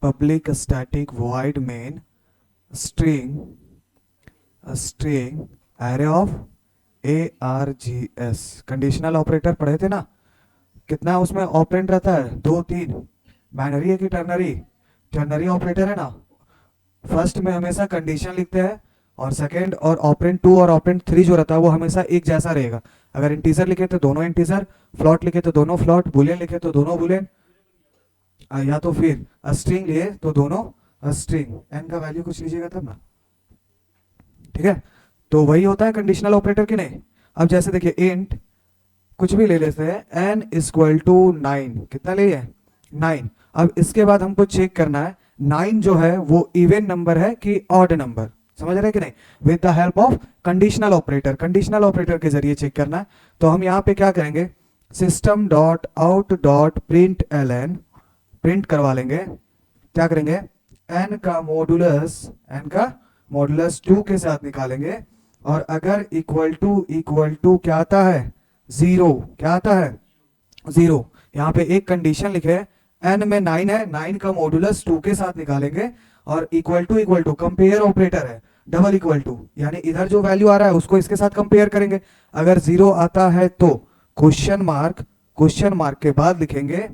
Public static void main string array of ARGS। Conditional operator पढ़े थे ना, कितना उसमें ऑपरेंड रहता है, 2 3। बाइनरी है कि टर्नरी? टर्नरी ऑपरेटर है ना। फर्स्ट में हमेशा कंडीशन लिखते हैं और सेकंड और ऑपरेंड 2 और ऑपरेंड 3 जो रहता है वो हमेशा एक जैसा रहेगा। अगर इंटीजर लिखे तो दोनों इंटीजर, फ्लॉट लिखे तो दोनों फ्लॉट, बुलियन लिखे तो दोनों बुलियन, या तो फिर स्ट्रिंग लिए तो दोनों स्ट्रिंग। एन का वैल्यू कुछ लीजिएगा तब ना, ठीक है। तो वही होता है कंडीशनल ऑपरेटर की नहीं। अब जैसे देखिए इंट कुछ भी ले लेते हैं, n इक्वल टू 9, कितना ले है 9। अब इसके बाद हमको चेक करना है 9 जो है वो इवन नंबर है कि ऑड नंबर, समझ रहे हैं कि नहीं। With the help of conditional operator, conditional operator के जरिए चेक करना है। तो हम यहाँ पे क्या करेंगे, system dot out dot print ln print करवा लेंगे, क्या करेंगे, n का मॉडुलस 2 के साथ निकालेंगे। और अगर इक्वल टू क्या आता है, 0, क्या आता है 0। यहाँ पे एक कंडीशन लिखे n में 9 है, 9 का मॉडुलस 2 के साथ निकालेंगे। और इक्वल टू कंपेयर ऑपरेटर है, डबल इक्वल टू, यानी इधर जो वैल्यू आ रहा है उसको इसके साथ कंपेयर करेंगे। अगर 0 आता है तो क्वेश्चन मार्क के बाद लिखेंगे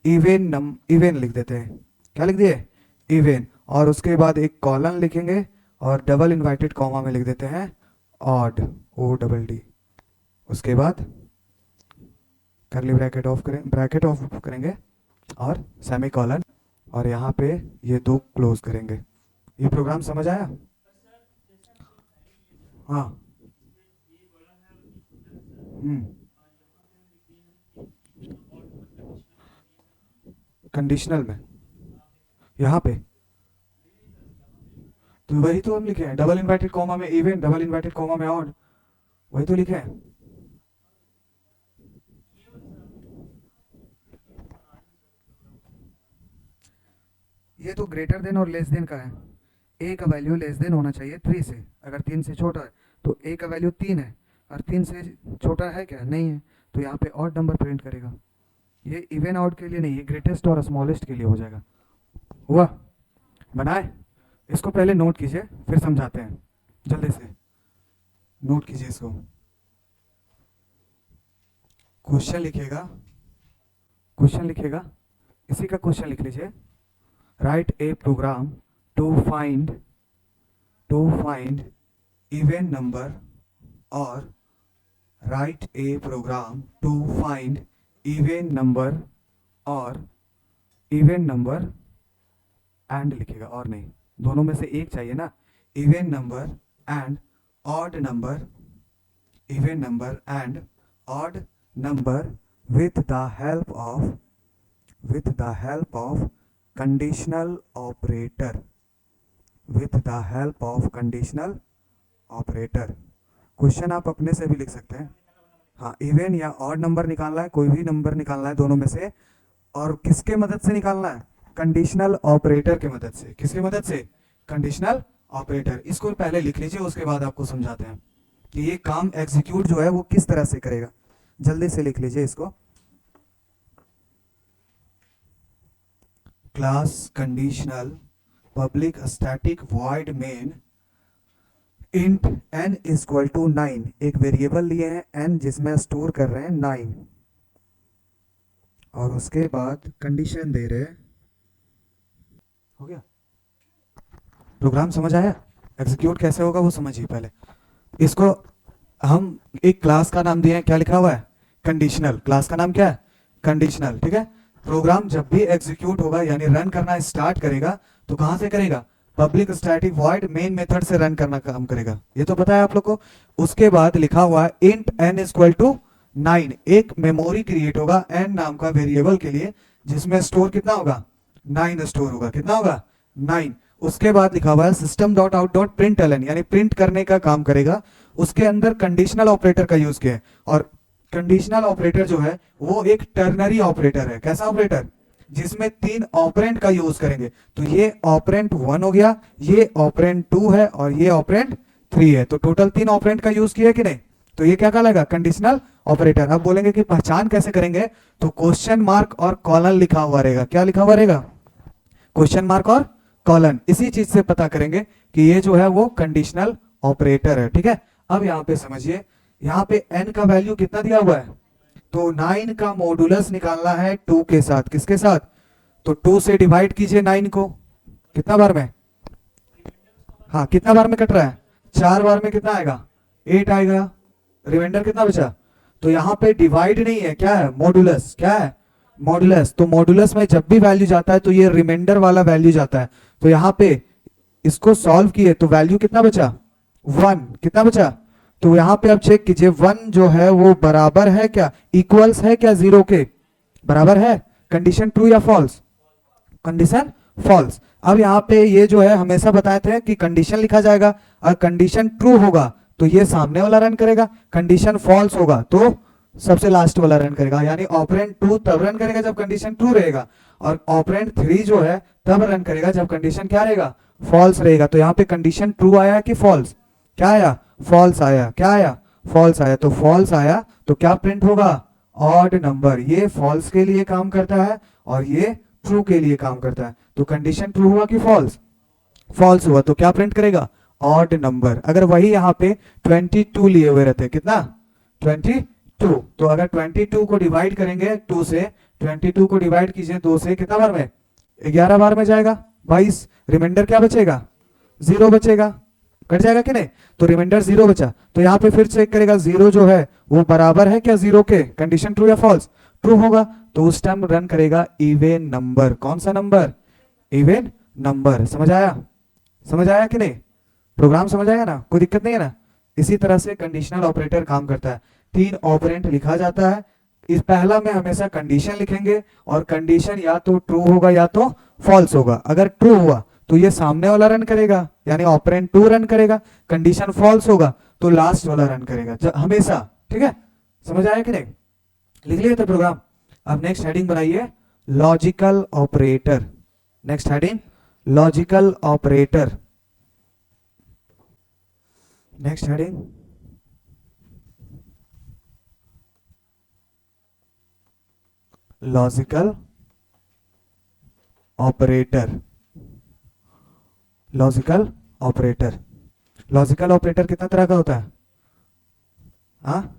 इवन लिख देते हैं, क्या लिख दिए, इवन। और उसके बाद एक कॉलन लिखेंगे और डबल इन्वर्टेड कॉमा में लिख देते हैं ऑड, ODD। उसके बाद करली ब्रैकेट ऑफ करेंगे और सेमीकोलन, और यहाँ पे ये 2 क्लोज करेंगे। ये प्रोग्राम समझ आया? हाँ। कंडीशनल में यहाँ पे तो वही तो हम लिखे हैं, डबल इन्वर्टेड कॉमा में इवन, डबल इन्वर्टेड कॉमा में ऑड, वही तो लिखे हैं। ये तो ग्रेटर देन और लेस देन का है। ए का वैल्यू लेस देन होना चाहिए 3 से, अगर 3 से छोटा है तो ए का वैल्यू 3 है, और 3 से छोटा है क्या, नहीं है, तो यहाँ पे ऑड नंबर प्रिंट करेगा। ये इवन ऑड के लिए नहीं, ये ग्रेटेस्ट और स्मॉलेस्ट के लिए हो जाएगा। हुआ? बनाए? इसको पहले नोट कीजिए फिर समझाते हैं, जल्दी से नोट कीजिए इसको। क्वेश्चन लिखेगा, इसी का क्वेश्चन लिख लीजिए। Write a program to find even number, और write a program to find even number and लिखेगा, और नहीं, दोनों में से एक चाहिए ना। Even number and odd number with the help of conditional operator. Question आप अपने से भी लिख सकते हैं। हाँ, इवन या ऑड नंबर निकालना है, कोई भी नंबर निकालना है दोनों में से, और किसके मदद से निकालना है, कंडीशनल ऑपरेटर के मदद से। किसकी मदद से? Conditional operator. इसको पहले लिख लीजिए, उसके बाद आपको समझाते हैं कि ये काम एग्जीक्यूट जो है वो किस तरह से करेगा। जल्दी से लिख लीजिए इसको। Class conditional public static void main int n equal to 9, एक वेरिएबल लिए हैं n जिसमें स्टोर कर रहे हैं 9, और उसके बाद कंडीशन दे रहे हैं। हो गया? प्रोग्राम समझ आया? एग्जीक्यूट कैसे होगा वो समझिए पहले। इसको हम एक क्लास का नाम दिए हैं, क्या लिखा हुआ है, कंडीशनल। क्लास का नाम क्या है, कंडीशनल, ठीक है। प्रोग्राम जब भी एग्जीक्यूट होगा यानी रन करना स्टार्ट करेगा तो कहां से करेगा, public static void main method से रन करना काम करेगा, ये तो पता है आप लोग को। उसके बाद लिखा हुआ है इंट n इक्वल टू 9, एक मेमोरी क्रिएट होगा n नाम का वेरिएबल के लिए, जिसमें स्टोर कितना होगा, 9 स्टोर होगा। कितना होगा, 9। उसके बाद लिखा हुआ है system dot out dot print ln, यानी प्रिंट करने का काम करेगा। उसके अंदर कंडीशनल ऑपरेटर का यूज किया है, और कंडीशनल ऑपरेटर जो है वो एक टर्नरी ऑपरेटर है। कैसा ऑपरेटर, जिसमें 3 ऑपरेंड का यूज करेंगे। तो ये ऑपरेंड 1 हो गया, ये ऑपरेंड 2 है, और ये ऑपरेंड 3 है। तो टोटल 3 ऑपरेंड का यूज किया कि नहीं, तो ये क्या कहलाएगा, कंडीशनल ऑपरेटर। अब बोलेंगे कि पहचान कैसे करेंगे, तो क्वेश्चन मार्क और कॉलन लिखा हुआ रहेगा। क्या लिखा हुआ रहेगा, क्वेश्चन मार्क और कॉलन, इसी चीज से पता करेंगे कि ये जो है वो कंडीशनल ऑपरेटर है। ठीक है, अब यहाँ पे समझिए, यहाँ पे n का वैल्यू कितना दिया हुआ है, तो 9 का मॉडुलस निकालना है 2 के साथ। किसके साथ, तो 2 से डिवाइड कीजिए 9 को, कितना बार में, हाँ कितना बार में कट रहा है, 4 बार में कितना आएगा, 8 आएगा। रिमाइंडर कितना बचा, तो यहाँ पे डिवाइड नहीं है, क्या है, मॉडुलस, क्या है, मॉडुलस। तो मॉडुलस में जब भी वैल्यू जाता है तो ये रिमाइंडर वाला वैल्यू जाता है। तो यहाँ पे इसको सॉल्व किए तो वैल्यू कितना बचा, 1, कितना बचा, तो यहाँ पे आप चेक कीजिए 1 जो है वो बराबर है क्या, इक्वल्स है क्या 0 के, बराबर है। कंडीशन ट्रू या फॉल्स, कंडीशन फॉल्स। अब यहाँ पे ये जो है हमेशा बताए थे कि कंडीशन लिखा जाएगा, और कंडीशन ट्रू होगा तो ये सामने वाला रन करेगा, कंडीशन फॉल्स होगा तो सबसे लास्ट वाला रन करेगा। यानी ऑपरेंड 2 तब रन करेगा जब कंडीशन ट्रू रहेगा, और ऑपरेंड 3 जो है तब रन करेगा जब कंडीशन क्या रहेगा, फॉल्स रहेगा। तो यहाँ पे कंडीशन ट्रू आया कि फॉल्स, क्या आया, फॉल्स आया, क्या आया, फॉल्स आया। तो फॉल्स आया तो क्या प्रिंट होगा, ऑड नंबर। ये फॉल्स के लिए काम करता है और ये ट्रू के लिए काम करता है। तो कंडीशन ट्रू हुआ कि फॉल्स, फॉल्स हुआ तो क्या प्रिंट करेगा, ऑड नंबर। अगर वही यहाँ पे 22 लिए हुए रहते, कितना, 22, तो अगर 22 को डिवाइड करेंगे 2 से, 22 को डिवाइड कीजिए 2 से, कितना बार में, 11 बार में जाएगा, 22। रिमाइंडर क्या बचेगा, 0 बचेगा, कट जाएगा कि नहीं, तो रिमाइंडर 0 बचा। तो यहाँ पे फिर चेक करेगा 0 जो है वो बराबर है क्या 0 के, कंडीशन ट्रू या फॉल्स, ट्रू होगा तो उस टाइम रन करेगा इवन नंबर। कौन सा नंबर, इवन नंबर। समझ आया, समझ आया कि नहीं, प्रोग्राम समझ आया ना, कोई दिक्कत नहीं है ना। इसी तरह से कंडीशनल ऑपरेटर काम करता है। 3 ऑपरेंट लिखा जाता है, इस पहला में हमेशा कंडीशन लिखेंगे और कंडीशन या तो ट्रू होगा या तो फॉल्स होगा। अगर ट्रू हुआ तो ये सामने वाला रन करेगा, यानी ऑपरेंट 2 रन करेगा। कंडीशन फॉल्स होगा तो लास्ट वाला रन करेगा हमेशा। ठीक है, समझ आया कि नहीं, लिख लिया था प्रोग्राम। अब नेक्स्ट हेडिंग बनाइए, logical operator. Next heading, logical operator. Next heading, logical operator. Logical operator, logical operator कितना तरह का होता है, हाँ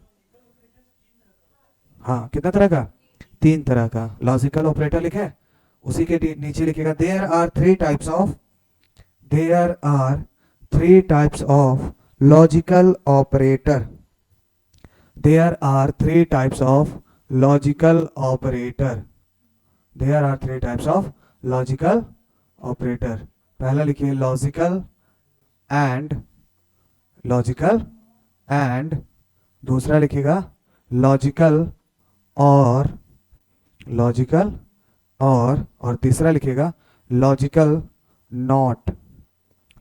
कितना तरह का, 3 तरह का लॉजिकल ऑपरेटर लिखे। उसी के नीचे लिखेगा there are 3 types of, there are 3 types of logical operator. There are 3 types of logical operator. There are 3 types of logical operator. पहला लिखिए लॉजिकल एंड, लॉजिकल एंड, दूसरा लिखिएगा लॉजिकल और, लॉजिकल और तीसरा लिखिएगा logical not,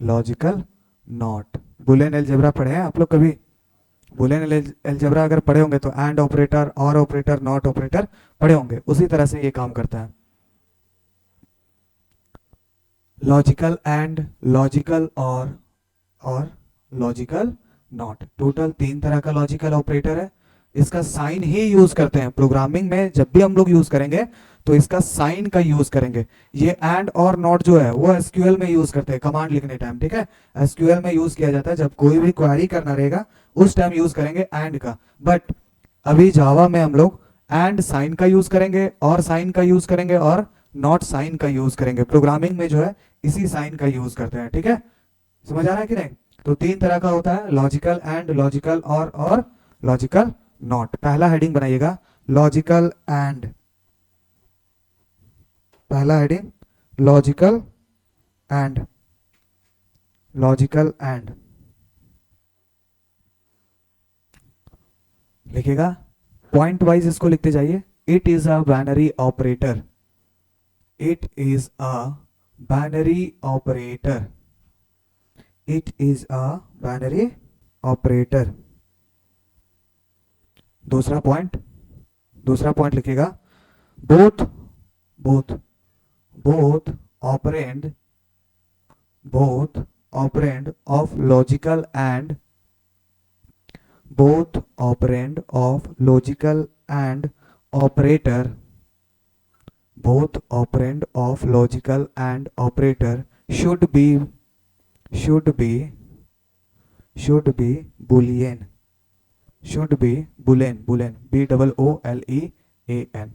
logical not. Boolean algebra पढ़े हैं आप लोग कभी, बुलियन अलजेब्रा अगर पढ़े होंगे तो एंड ऑपरेटर, और ऑपरेटर, नॉट ऑपरेटर पढ़े होंगे। उसी तरह से ये काम करता है। Logical and, logical or logical not, total 3 तरह का लॉजिकल ऑपरेटर है। इसका साइन ही यूज करते हैं प्रोग्रामिंग में। जब भी हम लोग यूज करेंगे तो इसका साइन का यूज करेंगे। ये एंड और नॉट जो है वो एसक्यूएल में यूज करते हैं कमांड लिखने टाइम। ठीक है, एसक्यूएल में यूज किया जाता है जब कोई भी क्वेरी करना रहेगा उस टाइम यूज करेंगे एंड का। बट अभी जावा में हम लोग एंड साइन का यूज करेंगे, और साइन का यूज करेंगे, और नॉट साइन का यूज करेंगे। प्रोग्रामिंग में जो है इसी साइन का यूज करते हैं। ठीक है, समझ आ रहा है कि नहीं। तो 3 तरह का होता है, logical and, logical or logical not. पहला हेडिंग बनाइएगा लॉजिकल एंड, पहला heading logical and, logical and लिखिएगा, पॉइंट वाइज इसको लिखते जाइए। It is a binary operator, it is a binary operator, it is a binary operator. दूसरा point लिखिएगा, both operand, both operand of logical and, both operand of logical and operator, both operand of logical and operator should be should be should be boolean should be boolean b double o l e a n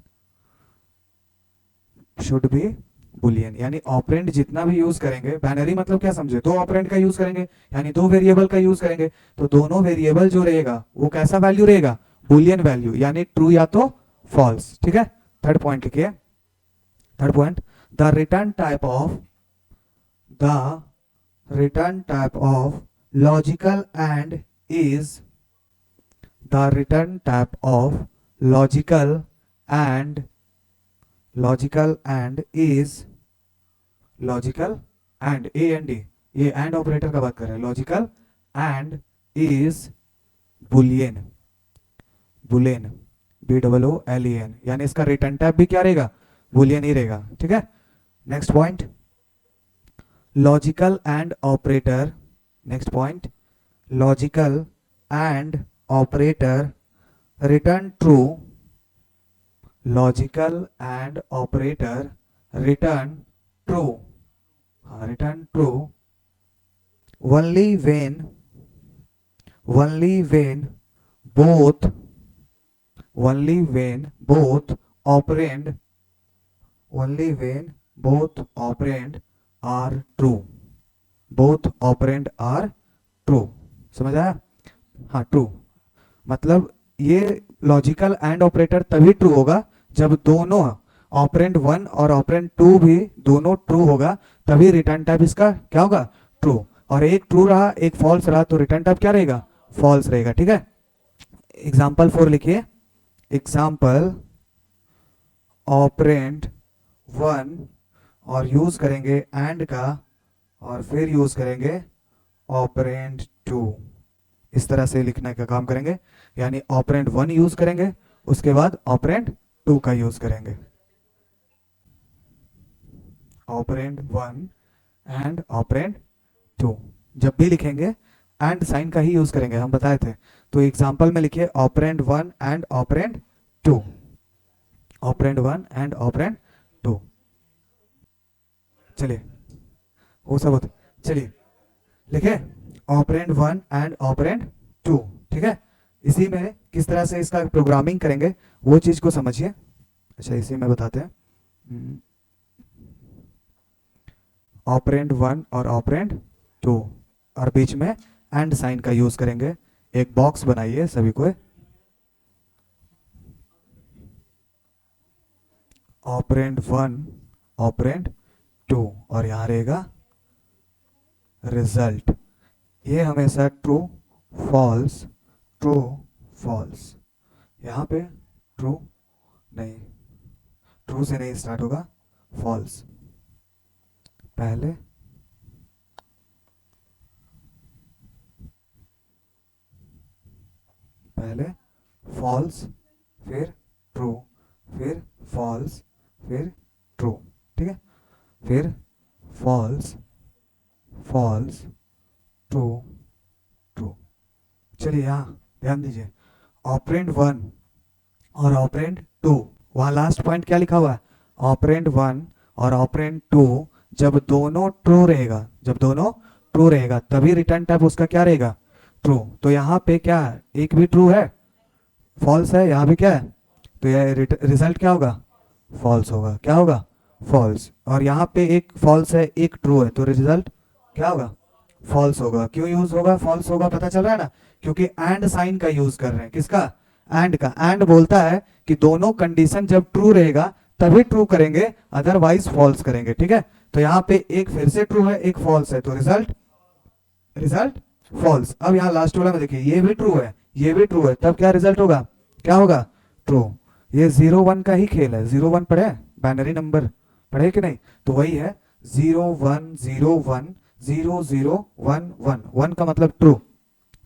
should be Boolean. यानी operand जितना भी use करेंगे, binary मतलब क्या समझे, दो operand का use करेंगे यानी दो वेरिएबल का यूज करेंगे, तो दोनों वेरिएबल जो रहेगा वो कैसा वैल्यू रहेगा, बुलियन वैल्यू, यानी ट्रू या तो फॉल्स। ठीक है, थर्ड पॉइंट लिखिए। Third point, the return type of logical and is the return type of logical and is logical and A and D, ये एंड ऑपरेटर का बात कर रहे हैं, logical and is boolean B double O L E N, यानी इसका return type भी क्या रहेगा, बुलियन ही रहेगा। ठीक है, next point, logical and operator, next point, logical and operator return true, logical and operator return true, return true only when both operand are true, both operand are true। समझ आया? हाँ, true मतलब ये logical and operator तभी true होगा जब दोनों operand 1 और ऑपरेंड 2 भी दोनों ट्रू होगा, तभी रिटर्न टाइप इसका क्या होगा, ट्रू। और एक ट्रू रहा एक फॉल्स रहा तो रिटर्न टाइप क्या रहेगा, फॉल्स रहेगा। ठीक है, एग्जाम्पल 4 लिखिए। एग्जाम्पल, ऑपरेंड 1 और यूज करेंगे एंड का, और फिर यूज करेंगे ऑपरेंड 2, इस तरह से लिखने का काम करेंगे। यानी ऑपरेंड 1 यूज करेंगे, उसके बाद ऑपरेंड 2 का यूज करेंगे, ऑपरेंड 1 एंड ऑपरेंड 2। जब भी लिखेंगे एंड साइन का ही यूज करेंगे, हम बताए थे। तो एग्जांपल में लिखिए operand 1 and operand 2, operand 1 and operand 2। चलिए वो सब होते, चलिए लिखे ऑपरेंड 1 एंड ऑपरेंड 2। ठीक है, इसी में किस तरह से इसका प्रोग्रामिंग करेंगे वो चीज को समझिए। अच्छा, इसी में बताते हैं, ऑपरेंड 1 और ऑपरेंड 2 और बीच में एंड साइन का यूज करेंगे। एक बॉक्स बनाइए सभी को, ऑपरेंड 1 ऑपरेंड 2 और यहां रहेगा रिजल्ट। ये हमेशा ट्रू फॉल्स ट्रू फॉल्स, यहां पे ट्रू नहीं, ट्रू से नहीं स्टार्ट होगा, फॉल्स पहले फॉल्स, फिर ट्रू, फिर फॉल्स, फिर ट्रू। ठीक है, फिर फॉल्स फॉल्स ट्रू ट्रू। चलिए यहां ध्यान दीजिए, ऑपरेंड 1 और ऑपरेंड 2, वहां लास्ट पॉइंट क्या लिखा हुआ है, ऑपरेंड 1 और ऑपरेंड 2 जब दोनों ट्रू रहेगा तभी रिटर्न टाइप उसका क्या रहेगा, ट्रू। तो यहाँ पे क्या एक भी ट्रू है, फॉल्स है, यहाँ भी क्या है, तो यह रिजल्ट क्या होगा, फॉल्स होगा। क्या होगा, फॉल्स। और यहाँ पे एक फॉल्स है एक ट्रू है, तो रिजल्ट क्या होगा, फॉल्स होगा। क्यों यूज होगा, फॉल्स होगा, पता चल रहा है ना, क्योंकि एंड साइन का यूज कर रहे हैं। किसका, एंड का। एंड बोलता है कि दोनों कंडीशन जब ट्रू रहेगा तभी ट्रू करेंगे, अदरवाइज फॉल्स करेंगे। ठीक है, तो यहाँ पे एक फिर से ट्रू है एक फॉल्स है, तो रिजल्ट फॉल्स। अब यहाँ लास्ट वाला में देखिए, ये भी ट्रू है ये भी ट्रू है, तब क्या रिजल्ट होगा, क्या होगा, ट्रू। ये 0-1 का ही खेल है। 0-1 पढ़े, बाइनरी नंबर पढ़े कि नहीं, तो वही है 0-1 0-1 0-0-1 1 1 का मतलब ट्रू,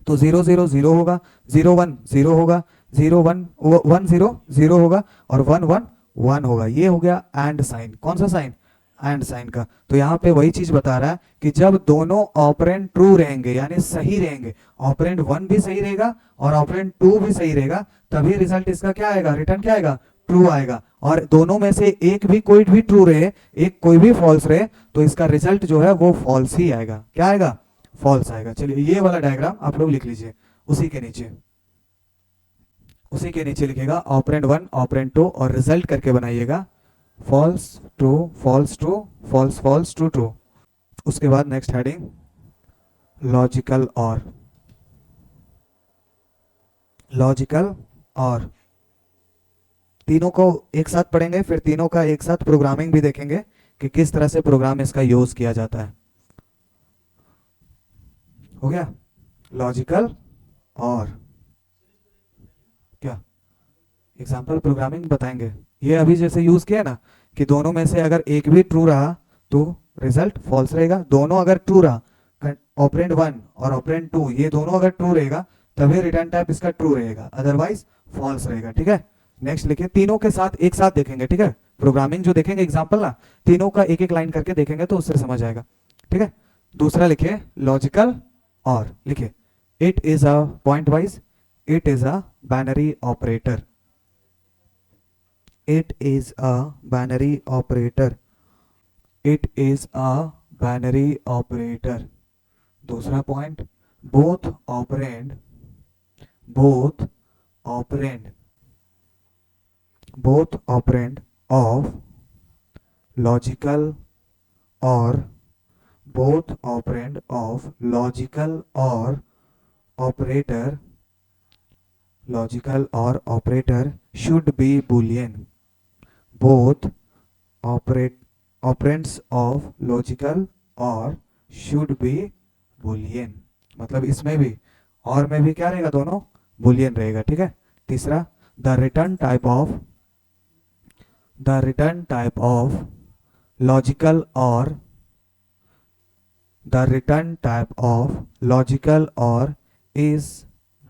तो 0-0 0 होगा, 0-1 0 होगा, 0-1 1 0 0 होगा, और 1-1 1 होगा। ये हो गया एंड साइन। कौन सा साइन, एंड साइन का। तो यहाँ पे वही चीज बता रहा है कि जब दोनों ऑपरेंड ट्रू रहेंगे यानी सही रहेंगे, ऑपरेंड 1 भी सही रहेगा और ऑपरेंड 2 भी सही रहेगा, तभी रिजल्ट इसका क्या आएगा, रिटर्न क्या आएगा, ट्रू आएगा, और दोनों में से एक भी कोई भी ट्रू रहे, एक कोई भी फॉल्स रहे, तो इसका रिजल्ट जो है वो फॉल्स ही आएगा। क्या आएगा? फॉल्स आएगा। चलिए ये वाला डायग्राम आप लोग लिख लीजिए उसी के नीचे, उसी के नीचे लिखेगा ऑपरेंड 1 ऑपरेंड 2 और रिजल्ट करके बनाइएगा false true false true false false true true. उसके बाद next heading logical or, logical or तीनों को एक साथ पढ़ेंगे, फिर तीनों का एक साथ प्रोग्रामिंग भी देखेंगे कि किस तरह से प्रोग्राम इसका यूज किया जाता है। हो गया? लॉजिकल और क्या एग्जाम्पल प्रोग्रामिंग बताएंगे। ये अभी जैसे यूज किया ना कि दोनों में से अगर एक भी ट्रू रहा तो रिजल्ट फॉल्स रहेगा, दोनों अगर ट्रू रहा, ऑपरेंड 1 और ऑपरेंड 2 ये दोनों अगर ट्रू रहेगा तभी रिटर्न टाइप इसका ट्रू रहेगा, अदरवाइज फॉल्स रहेगा। ठीक है, नेक्स्ट लिखिए, तीनों के साथ एक साथ देखेंगे। ठीक है, प्रोग्रामिंग जो देखेंगे एग्जाम्पल ना, तीनों का एक एक लाइन करके देखेंगे तो उससे समझ आएगा। ठीक है, दूसरा लिखिए लॉजिकल और, लिखिए it is a point wise, it is a binary operator, it is a binary operator, it is a binary operator। दूसरा point both operand, both operand, both operand of logical or, both operand of logical or operator, logical or operator should be boolean, both operands of logical or should be boolean। मतलब इसमें भी और में भी क्या रहेगा? दोनों boolean रहेगा। ठीक है, तीसरा the return type of, the return type of logical or, the return type of logical or is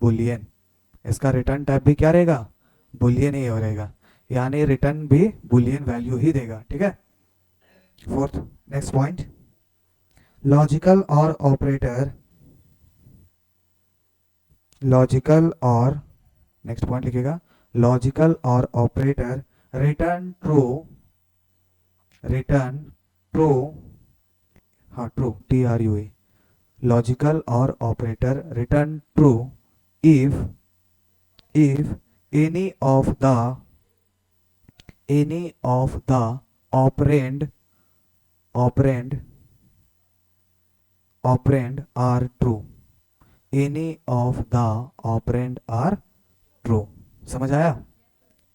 boolean। इसका रिटर्न टाइप भी क्या रहेगा? बुलियन ही हो रहेगा, यानी रिटर्न भी बुलियन वैल्यू ही देगा। ठीक है, फोर्थ नेक्स्ट पॉइंट लॉजिकल और ऑपरेटर, लॉजिकल और, नेक्स्ट पॉइंट लिखिएगा लॉजिकल और operator return true, return true, हाँ ट्रू TRUE, लॉजिकल और operator return true if any of the operand are true, any of the operand are true। समझ आया?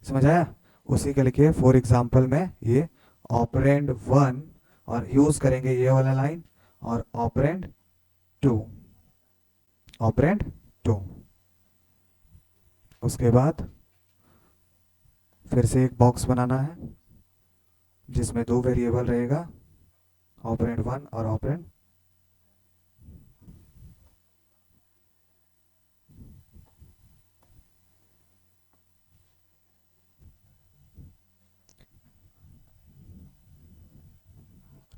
समझ आया? उसी के लिखिए फॉर एग्जाम्पल में ये ऑपरेंड 1 और यूज करेंगे ये वाला लाइन, और ऑपरेंड 2, ऑपरेंड 2। उसके बाद फिर से एक बॉक्स बनाना है जिसमें दो वेरिएबल रहेगा, ऑपरेंड 1 और ऑपरेंड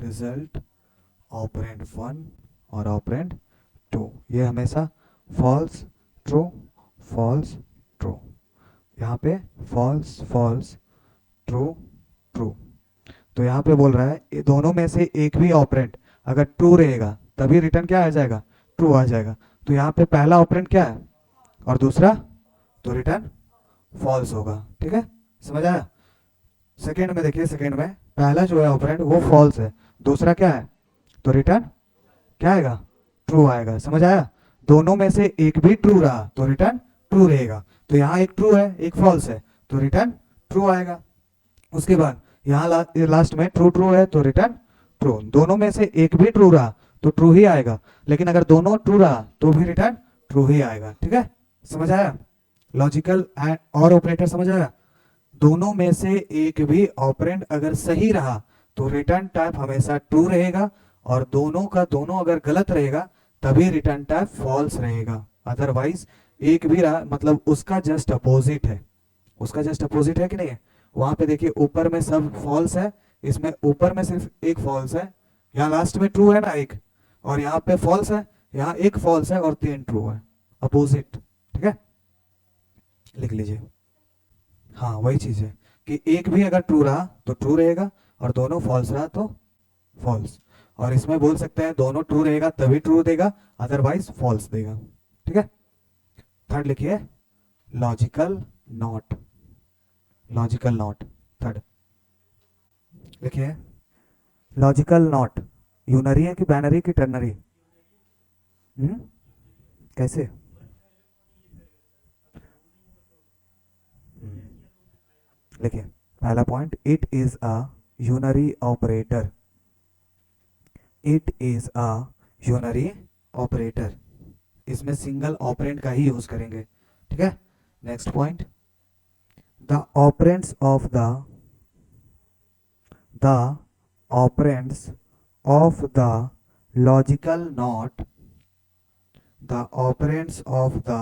रिजल्ट ऑपरेंड 1 और ऑपरेंड 2। ये हमेशा फॉल्स ट्रू फॉल्स ट्रू, यहाँ पे फॉल्स फॉल्स ट्रू ट्रू। तो यहाँ पे बोल रहा है ये दोनों में से एक भी ऑपरेंड अगर ट्रू रहेगा तभी रिटर्न क्या आ जाएगा? ट्रू आ जाएगा। तो यहाँ पे पहला ऑपरेंड क्या है और दूसरा, तो रिटर्न फॉल्स होगा। ठीक है, समझ आया? सेकेंड में देखिए, सेकेंड में पहला जो है ऑपरेंड वो फॉल्स है, दूसरा क्या है? तो रिटर्न क्या आएगा? ट्रू आएगा। समझ आया? दोनों में से एक भी ट्रू रहा तो रिटर्न ट्रू रहेगा। तो यहाँ एक ट्रू है एक फॉल्स है तो रिटर्न ट्रू आएगा। उसके बाद यहाँ लास्ट में ट्रू ट्रू है तो रिटर्न ट्रू। दोनों में से एक भी ट्रू रहा तो ट्रू ही आएगा, लेकिन अगर दोनों ट्रू रहा तो भी रिटर्न ट्रू ही आएगा। ठीक है, समझ आया? लॉजिकल और ऑपरेटर समझ आया? दोनों में से एक भी ऑपरेंड अगर सही रहा तो रिटर्न टाइप हमेशा ट्रू रहेगा, और दोनों का दोनों अगर गलत रहेगा तभी रिटर्न टाइप फॉल्स रहेगा। अदरवाइज एक भी रहा मतलब उसका जस्ट अपोजिट है, उसका जस्ट अपोजिट है कि नहीं है? वहां पे देखिए ऊपर में सब फॉल्स है, इसमें ऊपर में सिर्फ एक फॉल्स है, यहाँ लास्ट में ट्रू है ना एक, और यहाँ पे फॉल्स है, यहाँ एक फॉल्स है और 3 ट्रू है, अपोजिट। ठीक है, लिख लीजिए। हाँ वही चीज है, कि एक भी अगर ट्रू रहा तो ट्रू रहेगा और दोनों फॉल्स रहा तो फॉल्स। और इसमें बोल सकते हैं दोनों ट्रू रहेगा तभी ट्रू देगा, अदरवाइज फॉल्स देगा। ठीक है। थर्ड लिखिए logical not. Logical not third लिखिए लॉजिकल नॉट यूनरी है कि बैनरी की टर्नरी? कैसे? लिखिए पहला point, it is a unary operator. It is a unary operator, इसमें सिंगल ऑपरेंड का ही यूज करेंगे। ठीक है। Next point, the operands of the operands of the logical not, the operands of the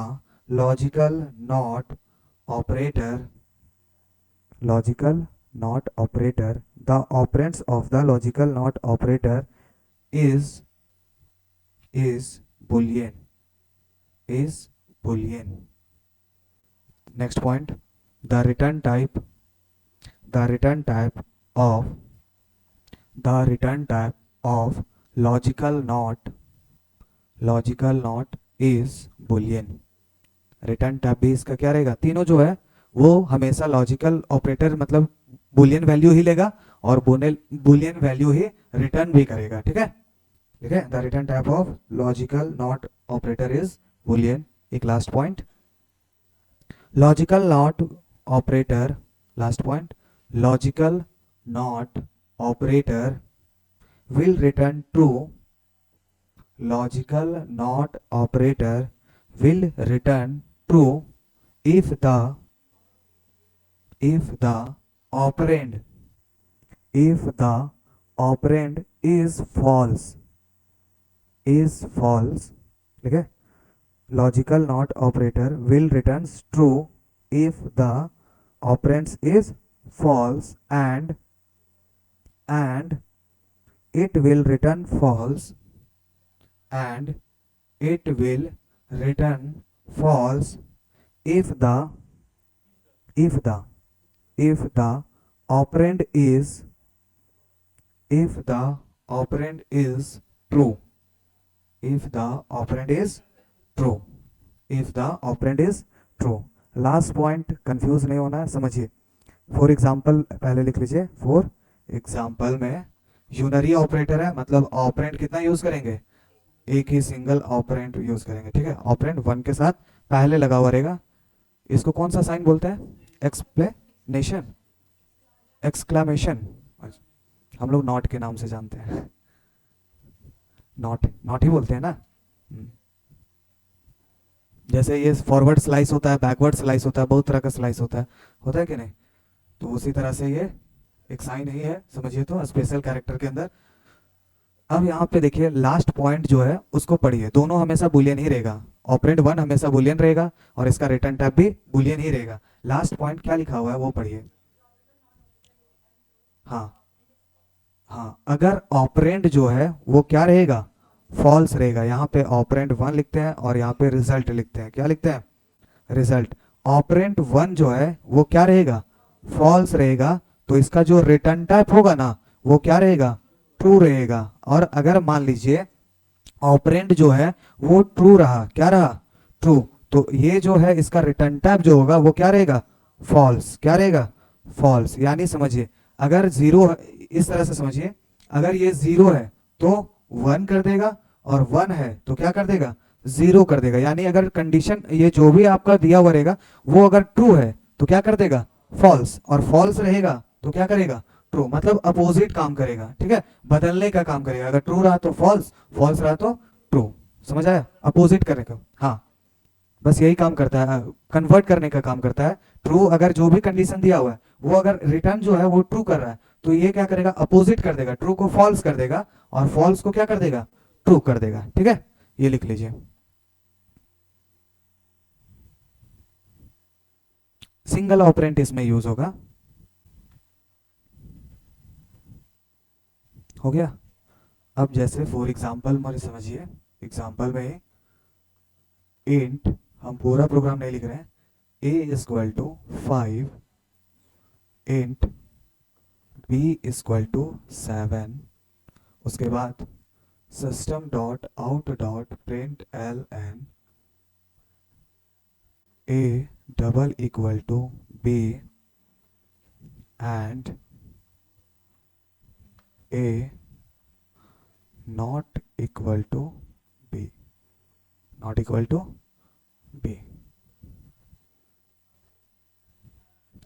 logical not operator, logical not operator, the operands of the logical not operator is boolean, is boolean. Next point, the return type, the return type of the return type of logical not, logical not is Boolean. Return type भी इसका क्या रहेगा, तीनों जो है वो हमेशा logical operator मतलब बुलियन वैल्यू ही लेगा और बुलियन वैल्यू ही रिटर्न भी करेगा। ठीक है। ठीक है। The return type of logical not operator is boolean. एक last point, logical not operator, last point, logical not operator will return true, logical not operator will return true if the operand is false, ठीक है। logical not operator will returns true if the operand is false and it will return false, and it will return false if the operand is true, if the operand is true। Last point confuse नहीं होना है, समझिए। For example पहले लिख लीजिए, for example में unary operator है मतलब ऑपरेंड कितना यूज करेंगे, एक ही सिंगल ऑपरेंड यूज करेंगे। ठीक है। ऑपरेंड वन के साथ पहले लगा हुआ रहेगा, इसको कौन सा साइन बोलते हैं, एक्सप्लेनेशन, एक्सक्लामेशन, हम लोग नॉट के नाम से जानते हैं, नॉट ही बोलते हैं ना। जैसे ये फॉरवर्ड स्लाइस होता है, बैकवर्ड स्लाइस होता है, बहुत तरह का स्लाइस होता है कि नहीं, तो उसी तरह से ये एक साइन ही है, समझिए तो स्पेशल कैरेक्टर के अंदर। अब यहाँ पे देखिए लास्ट पॉइंट जो है उसको पढ़िए, दोनों हमेशा बुलियन ही रहेगा, ऑपरेंड वन हमेशा बुलियन रहेगा और इसका रिटर्न टाइप भी बुलियन ही रहेगा। लास्ट पॉइंट क्या लिखा हुआ है वो पढ़िए। हाँ, अगर ऑपरेंड जो है वो क्या रहेगा, फॉल्स रहेगा। यहाँ पे ऑपरेंड वन लिखते हैं और यहाँ पे रिजल्ट लिखते हैं, क्या लिखते हैं, रिजल्ट। ऑपरेंड वन जो है वो क्या रहेगा, फॉल्स रहेगा, तो इसका जो रिटर्न टाइप होगा ना वो क्या रहेगा, ट्रू रहेगा। और अगर मान लीजिए ऑपरेंड जो है वो ट्रू रहा, क्या रहा, ट्रू, तो ये जो है इसका रिटर्न टाइप जो होगा वो क्या रहेगा, फॉल्स, क्या रहेगा, फॉल्स। यानी समझिए अगर जीरो, इस तरह से समझिए, अगर ये जीरो है तो वन कर देगा और वन है तो क्या कर देगा, जीरो कर देगा। यानी अगर कंडीशन ये जो भी आपका दिया हुआ रहेगा वो अगर ट्रू है तो क्या कर देगा, फॉल्स, और फॉल्स रहेगा तो क्या करेगा, ट्रू, मतलब अपोजिट काम करेगा। ठीक है। बदलने का काम करेगा, अगर ट्रू रहा तो फॉल्स, फॉल्स रहा तो ट्रू, समझ आया, अपोजिट करने का। हाँ, बस यही काम करता है, कन्वर्ट करने का काम करता है। ट्रू अगर जो भी कंडीशन दिया हुआ है वो अगर रिटर्न जो है वो ट्रू कर रहा है तो ये क्या करेगा, अपोजिट कर देगा, ट्रू को फॉल्स कर देगा और फॉल्स को क्या कर देगा, ट्रू कर देगा। ठीक है। ये लिख लीजिए, सिंगल ऑपरेंट इसमें यूज होगा। हो गया। अब जैसे फॉर एग्जांपल मुझे समझिए, एग्जांपल में इंट, हम पूरा प्रोग्राम नहीं लिख रहे हैं, a equal to 5 int b equal to 7, उसके बाद system dot out dot print L N a double equal to b and a not equal to b, not equal to b,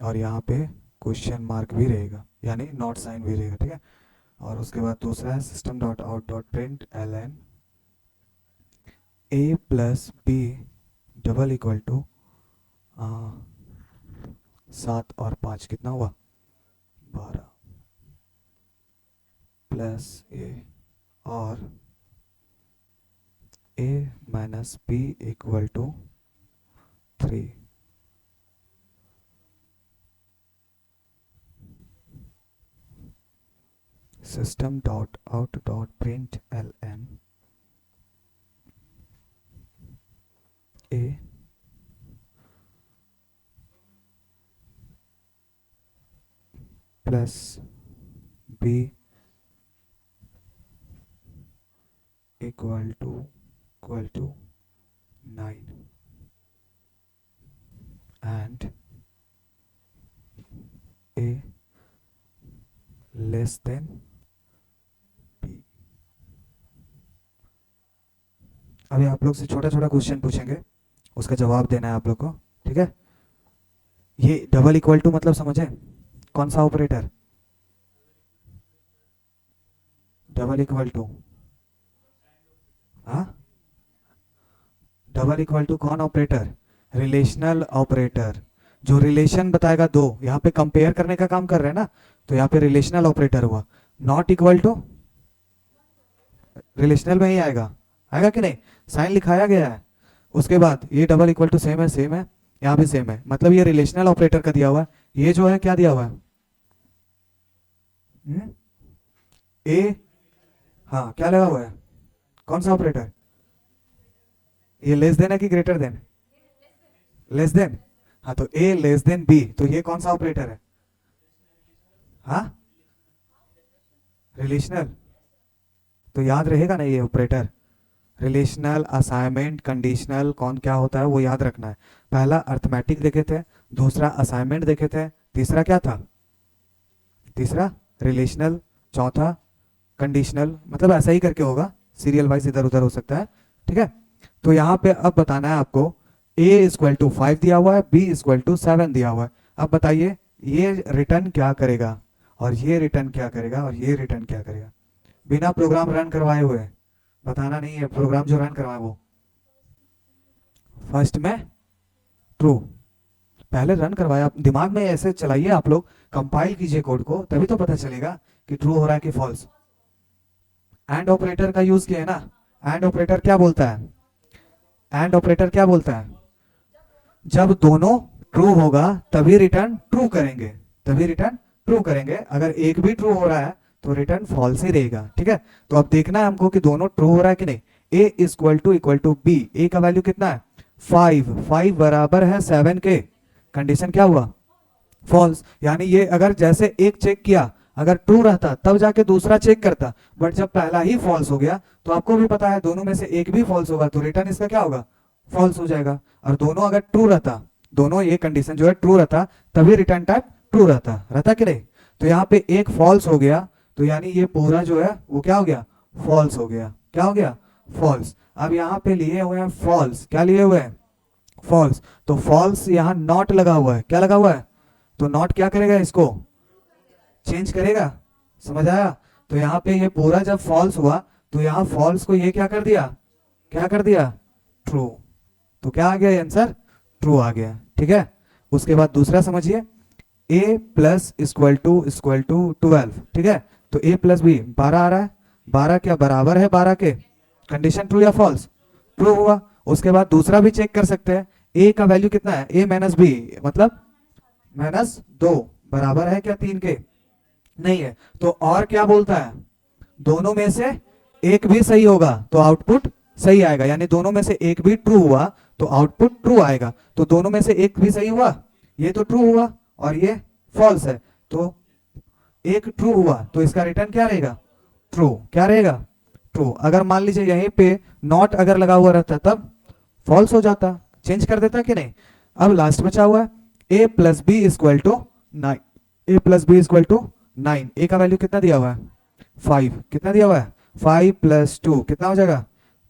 और यहाँ पे क्वेश्चन मार्क भी रहेगा यानी not sign भी रहेगा, ठीक है। और उसके बाद दूसरा है system dot out dot print L N a plus B double equal to 7 और 5 कितना हुआ 12 प्लस a और a minus b equal to 3। System dot out dot print L N a plus b equal to 9 and a less than b। अभी आप लोग से छोटा छोटा क्वेश्चन पूछेंगे, उसका जवाब देना है आप लोग को, ठीक है। ये डबल इक्वल टू मतलब समझे कौन सा ऑपरेटर, डबल इक्वल टू, हाँ डबल इक्वल टू कौन ऑपरेटर, रिलेशनल ऑपरेटर, जो रिलेशन बताएगा दो, यहाँ पे कंपेयर करने का काम कर रहे हैं ना, तो यहाँ पे रिलेशनल ऑपरेटर हुआ। नॉट इक्वल टू रिलेशनल में ही आएगा, आएगा कि नहीं, साइन लिखाया गया है। उसके बाद ये डबल इक्वल टू सेम है, यहाँ भी सेम है, मतलब ये रिलेशनल ऑपरेटर का दिया हुआ है। ये जो है क्या दिया हुआ है ए, हाँ क्या लगा हुआ है, कौन सा ऑपरेटर, ये लेस देन है कि ग्रेटर देन, लेस देन, हाँ तो ए लेस देन बी, तो ये कौन सा ऑपरेटर है, हाँ रिलेशनल, तो याद रहेगा ना ये ऑपरेटर, रिलेशनल, असाइनमेंट, कंडीशनल, कौन क्या होता है वो याद रखना है। पहला अर्थमेटिक देखे थे, दूसरा असाइनमेंट देखे थे, तीसरा क्या था, तीसरा रिलेशनल, चौथा कंडीशनल, मतलब ऐसा ही करके होगा, सीरियल वाइज इधर उधर हो सकता है, ठीक है। तो यहाँ पे अब बताना है आपको a इक्वल टू 5 दिया हुआ है, b इक्वल टू 7 दिया हुआ है। अब बताइए ये रिटर्न क्या करेगा और ये रिटर्न क्या करेगा और ये रिटर्न क्या करेगा, बिना प्रोग्राम रन करवाए हुए, बताना नहीं है, प्रोग्राम जो रन करवाए वो फर्स्ट में ट्रू, पहले रन करवाया, दिमाग में ऐसे चलाइए आप लोग, कंपाइल कीजिए कोड को, तभी तो पता चलेगा कि ट्रू हो रहा है कि फॉल्स। एंड ऑपरेटर का यूज किया है ना, एंड ऑपरेटर क्या बोलता है, एंड ऑपरेटर क्या बोलता है, जब दोनों ट्रू होगा तभी रिटर्न ट्रू करेंगे, तभी रिटर्न ट्रू करेंगे, अगर एक भी ट्रू हो रहा है तो रिटर्न फॉल्स ही रहेगा, ठीक है। तो अब देखना है हमको कि दोनों ट्रू हो रहा है कि नहीं। a equal to B, a का वैल्यू कितना है 5 बराबर है 7 के, कंडीशन क्या हुआ फॉल्स, यानी ये अगर जैसे एक चेक किया अगर ट्रू रहता तब जाके दूसरा चेक करता, बट जब पहला ही फॉल्स हो गया तो आपको भी पता है दोनों में से एक भी फॉल्स होगा तो रिटर्न इसका क्या होगा फॉल्स हो जाएगा। और दोनों अगर ट्रू रहता, दोनों ये कंडीशन जो है ट्रू रहता तभी रिटर्न टाइप ट्रू रहता कि नहीं। तो यहाँ पे एक फॉल्स हो गया तो यानी ये पूरा जो है वो क्या हो गया फॉल्स हो गया, क्या हो गया फॉल्स। अब यहाँ पे लिए हुए हैं फॉल्स, क्या लिए हुए हैं फॉल्स, तो फॉल्स यहाँ नॉट लगा हुआ है, क्या लगा हुआ है, तो नॉट क्या करेगा इसको चेंज करेगा, समझ आया। तो यहाँ पे ये पूरा जब फॉल्स हुआ तो यहाँ फॉल्स को ये क्या कर दिया, क्या कर दिया ट्रू, तो क्या आ गया आंसर ट्रू आ गया, ठीक है। उसके बाद दूसरा समझिए a प्लस इक्वल टू 12, ठीक है। तो a प्लस बी 12 आ रहा है, 12 क्या बराबर है 12 के, कंडीशन ट्रू या फॉल्स ट्रू हुआ। उसके बाद दूसरा भी चेक कर सकते हैं, a का वैल्यू कितना है a माइनस बी, मतलब -2 बराबर है क्या 3 के, नहीं है। तो और क्या बोलता है दोनों में से एक भी सही होगा तो आउटपुट सही आएगा, यानी दोनों में से एक भी ट्रू हुआ तो आउटपुट ट्रू आएगा। तो दोनों में से एक भी सही हुआ, ये तो ट्रू हुआ और ये फॉल्स है, तो एक ट्रू हुआ तो इसका रिटर्न क्या रहेगा, ट्रू। क्या रहेगा, ट्रू। अगर मान लीजिए यहीं पे नॉट अगर लगा हुआ रहता तब फॉल्स हो जाता, चेंज कर देता कि नहीं। अब लास्ट बचा हुआ है A plus B equal to 9, A plus B equal to 9, A का वैल्यू कितना दिया हुआ है 5, कितना दिया हुआ है 5 प्लस 2 कितना हो जाएगा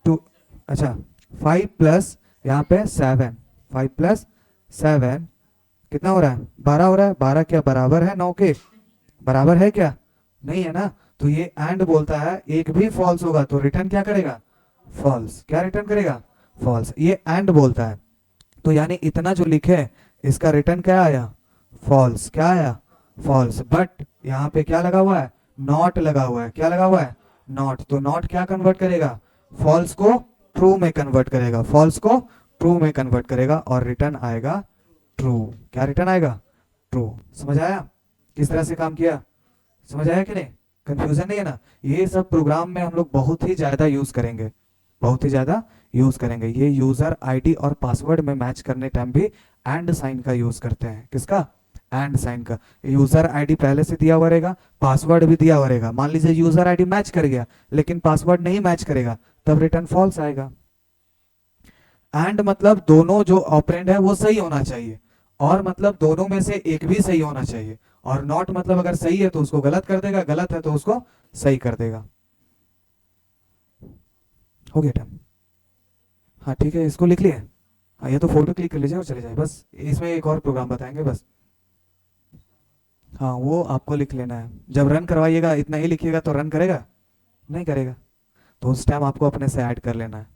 2, अच्छा 5 प्लस यहाँ पे 7, 5 प्लस 7 कितना हो रहा है 12 हो रहा है। 12 क्या बराबर है 9 के, बराबर है क्या, नहीं है ना। तो ये एंड बोलता है एक भी फॉल्स होगा तो रिटर्न क्या करेगा, फॉल्स। क्या रिटर्न करेगा, फॉल्स। ये एंड बोलता है, तो यानी इतना जो लिखे इसका रिटर्न क्या आया, फॉल्स। क्या आया, फॉल्स। बट यहाँ पे क्या लगा हुआ है, नॉट लगा हुआ है। क्या लगा हुआ है, नॉट। तो नॉट क्या कन्वर्ट करेगा, फॉल्स को ट्रू में कन्वर्ट करेगा, फॉल्स को ट्रू में कन्वर्ट करेगा और रिटर्न आएगा ट्रू। क्या रिटर्न आएगा, ट्रू। समझ आया किस तरह से काम किया, समझ आया कि नहीं, कंफ्यूजन नहीं है ना। ये सब प्रोग्राम में हम लोग बहुत ही ज्यादा यूज करेंगे, बहुत ही ज्यादा यूज करेंगे। ये यूजर आईडी और पासवर्ड में मैच करने टाइम भी एंड साइन का यूज करते हैं। किसका, एंड साइन का। यूजर आईडी पहले से दिया हुआ रहेगा, पासवर्ड भी दिया हुआ रहेगा। मान लीजिए यूजर आईडी मैच कर गया लेकिन पासवर्ड नहीं मैच करेगा, तब रिटर्न फॉल्स आएगा। एंड मतलब दोनों जो ऑपरेंड है वो सही होना चाहिए, और मतलब दोनों में से एक भी सही होना चाहिए। और नॉट मतलब अगर सही है तो उसको गलत कर देगा, गलत है तो उसको सही कर देगा। हो गया टाइम, हाँ ठीक है, इसको लिख लिए। हाँ ये तो फोटो क्लिक कर लीजिए और चले जाए बस। इसमें एक और प्रोग्राम बताएंगे बस। हाँ वो आपको लिख लेना है, जब रन करवाइएगा इतना ही लिखिएगा तो रन करेगा, नहीं करेगा, तो उस टाइम आपको अपने से ऐड कर लेना है।